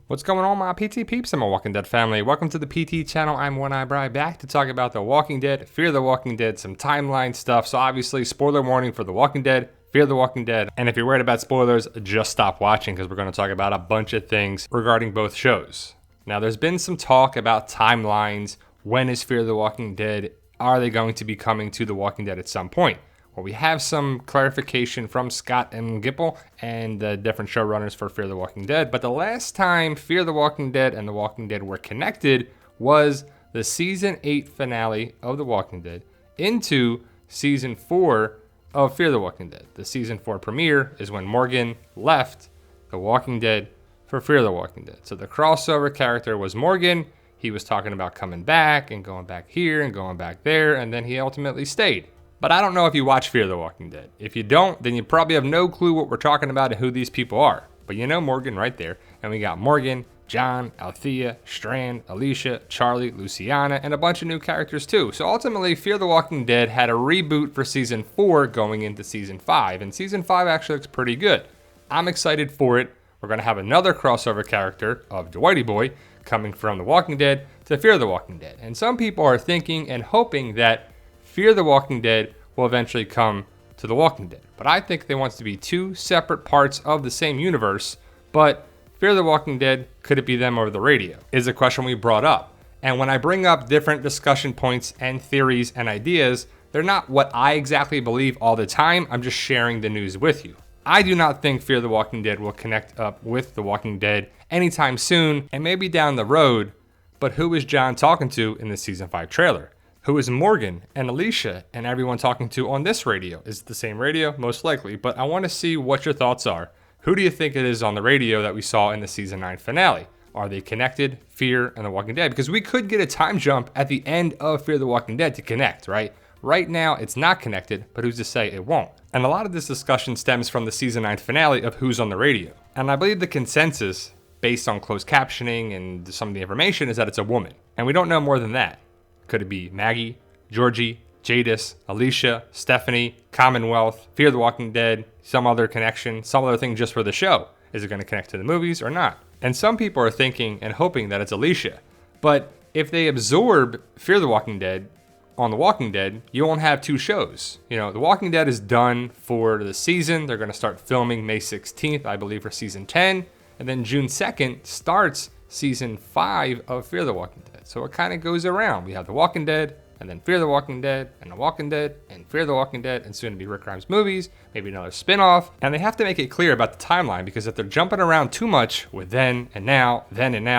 What's going on, my PT peeps and my Walking Dead family? Welcome to the PT channel. I'm One Eye Bri, back to talk about The Walking Dead, Fear the Walking Dead, some timeline stuff. So obviously, spoiler warning for The Walking Dead, Fear the Walking Dead. And if you're worried about spoilers, just stop watching because we're going to talk about a bunch of things regarding both shows. Now, there's been some talk about timelines. When is Fear the Walking Dead? Are they going to be coming to The Walking Dead at some point? Well, we have some clarification from Scott and Gimple and the different showrunners for Fear the Walking Dead. But the last time Fear the Walking Dead and The Walking Dead were connected was the Season 8 finale of The Walking Dead into Season 4 of Fear the Walking Dead. The Season 4 premiere is when Morgan left The Walking Dead for Fear the Walking Dead. So the crossover character was Morgan. He was talking about coming back and going back here and going back there, and then he ultimately stayed. But I don't know if you watch Fear the Walking Dead. If you don't, then you probably have no clue what we're talking about and who these people are. But you know Morgan right there. And we got Morgan, John, Althea, Strand, Alicia, Charlie, Luciana, and a bunch of new characters too. So ultimately, Fear the Walking Dead had a reboot for Season 4 going into Season 5. And Season 5 actually looks pretty good. I'm excited for it. We're going to have another crossover character of Dwighty Boy coming from The Walking Dead to Fear the Walking Dead. And some people are thinking and hoping that Fear the Walking Dead will eventually come to The Walking Dead. But I think they want to be two separate parts of the same universe. But Fear the Walking Dead, could it be them over the radio? Is a question we brought up. And when I bring up different discussion points and theories and ideas, they're not what I exactly believe all the time. I'm just sharing the news with you. I do not think Fear the Walking Dead will connect up with The Walking Dead anytime soon, and maybe down the road. But who is John talking to in the Season 5 trailer? Who is Morgan and Alicia and everyone talking to on this radio? Is it the same radio? Most likely, but I want to see what your thoughts are. Who do you think it is on the radio that we saw in the Season 9 finale? Are they connected, Fear and The Walking Dead? Because we could get a time jump at the end of Fear the Walking Dead to connect, right? Right now, it's not connected, but who's to say it won't? And a lot of this discussion stems from the Season 9 finale of who's on the radio. And I believe the consensus, based on closed captioning and some of the information, is that it's a woman. And we don't know more than that. Could it be Maggie, Georgie, Jadis, Alicia, Stephanie, Commonwealth, Fear the Walking Dead, some other connection, some other thing just for the show? Is it going to connect to the movies or not? And some people are thinking and hoping that it's Alicia. But if they absorb Fear the Walking Dead on The Walking Dead, you won't have two shows. You know, The Walking Dead is done for the season. They're going to start filming May 16th, I believe, for Season 10. And then June 2nd starts Season 5 of Fear the Walking Dead. So it kind of goes around. We have The Walking Dead, and then Fear the Walking Dead, and The Walking Dead, and Fear the Walking Dead, and soon to be Rick Grimes movies, maybe another spin-off. And they have to make it clear about the timeline, because if they're jumping around too much with then and now,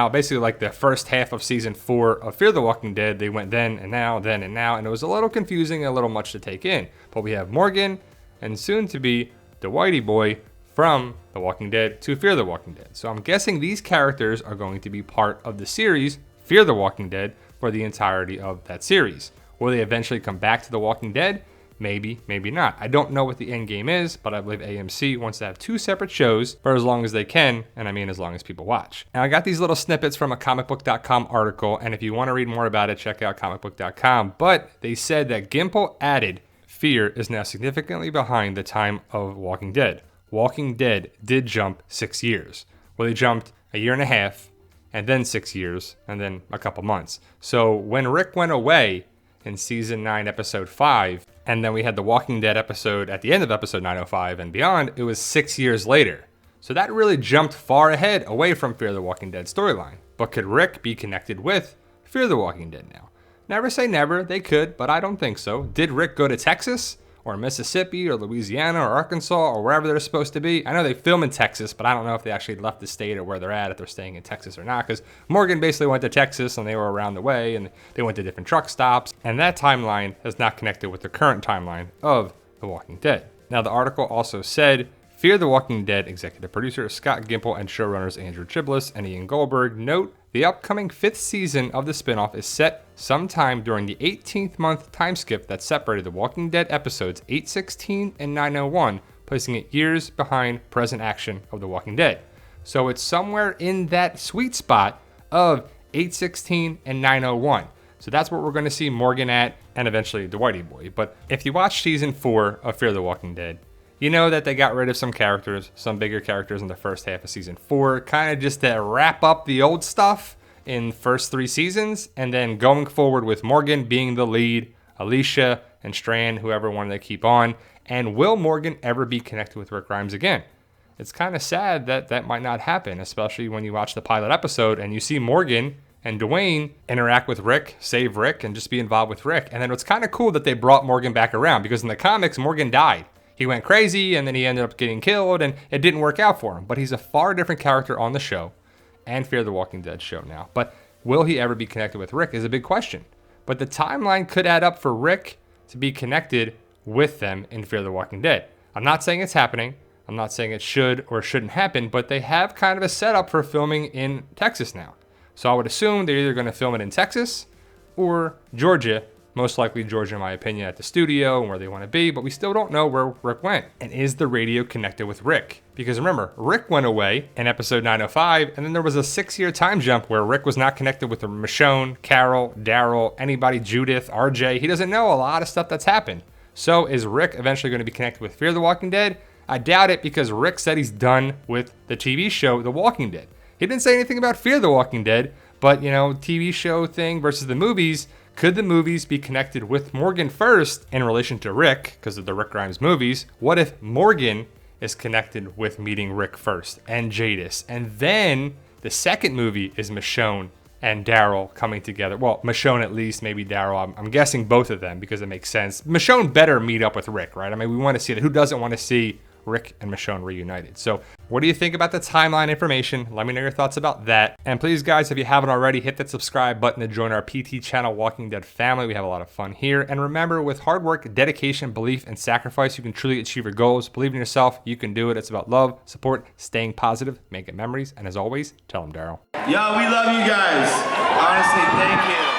basically like the first half of Season 4 of Fear the Walking Dead, they went then and now, and it was a little confusing, a little much to take in. But we have Morgan, and soon to be Dwighty Boy from The Walking Dead to Fear the Walking Dead. So I'm guessing these characters are going to be part of the series Fear the Walking Dead for the entirety of that series. Will they eventually come back to The Walking Dead? Maybe, maybe not. I don't know what the end game is, but I believe AMC wants to have two separate shows for as long as they can, and I mean as long as people watch. Now, I got these little snippets from a comicbook.com article, and if you want to read more about it, check out comicbook.com, but they said that Gimple added Fear is now significantly behind the time of Walking Dead. Walking Dead did jump 6 years. Well, they jumped a year and a half, and then 6 years, and then a couple months. So when Rick went away in Season 9, Episode 5, and then we had the Walking Dead episode at the end of Episode 905 and beyond, it was 6 years later. So that really jumped far ahead away from Fear the Walking Dead storyline. But could Rick be connected with Fear the Walking Dead now? Never say never, they could, but I don't think so. Did Rick go to Texas? Or Mississippi, or Louisiana, or Arkansas, or wherever they're supposed to be? I know they film in Texas, but I don't know if they actually left the state or where they're at, if they're staying in Texas or not, because Morgan basically went to Texas, and they were around the way, and they went to different truck stops, and that timeline is not connected with the current timeline of The Walking Dead. Now, the article also said, Fear the Walking Dead executive producer Scott Gimple and showrunners Andrew Chiblis and Ian Goldberg note the upcoming 5th season of the spinoff is set sometime during the 18th month time skip that separated The Walking Dead episodes 816 and 901, placing it years behind present action of The Walking Dead. So it's somewhere in that sweet spot of 816 and 901. So that's what we're going to see Morgan at, and eventually Dwighty Boy. But if you watch Season 4 of Fear the Walking Dead, You know that they got rid of some characters, some bigger characters in the first half of season 4, kind of just to wrap up the old stuff in first 3 seasons, and then going forward with Morgan being the lead, Alicia and Strand, whoever one they keep on. And will Morgan ever be connected with Rick Grimes again? It's kind of sad that that might not happen, especially when you watch the pilot episode and you see Morgan and Dwayne interact with Rick, save Rick, and just be involved with Rick. And then it's kind of cool that they brought Morgan back around, because in the comics, Morgan died. He went crazy, and then he ended up getting killed, and it didn't work out for him. But he's a far different character on the show, and Fear the Walking Dead show now. But will he ever be connected with Rick is a big question. But the timeline could add up for Rick to be connected with them in Fear the Walking Dead. I'm not saying it's happening. I'm not saying it should or shouldn't happen, but they have kind of a setup for filming in Texas now. So I would assume they're either going to film it in Texas or Georgia. Most likely Georgia, in my opinion, at the studio and where they want to be, but we still don't know where Rick went. And is the radio connected with Rick? Because remember, Rick went away in episode 905, and then there was a 6-year time jump where Rick was not connected with Michonne, Carol, Daryl, anybody, Judith, RJ. He doesn't know a lot of stuff that's happened. So is Rick eventually going to be connected with Fear the Walking Dead? I doubt it, because Rick said he's done with the TV show The Walking Dead. He didn't say anything about Fear the Walking Dead, but, you know, TV show thing versus the movies. Could the movies be connected with Morgan first in relation to Rick because of the Rick Grimes movies? What if Morgan is connected with meeting Rick first and Jadis? And then the second movie is Michonne and Daryl coming together. Well, Michonne at least, maybe Daryl. I'm guessing both of them because it makes sense. Michonne better meet up with Rick, right? I mean, we want to see that. Who doesn't want to see Rick and Michonne reunited? So what do you think about the timeline information? Let me know your thoughts about that. And please, guys, if you haven't already, hit that subscribe button to join our PT channel Walking Dead family. We have a lot of fun here. And remember, with hard work, dedication, belief, and sacrifice, you can truly achieve your goals. Believe in yourself. You can do it. It's about love, support, staying positive, making memories. And as always, tell them Daryl. Yo, we love you guys. Honestly, thank you.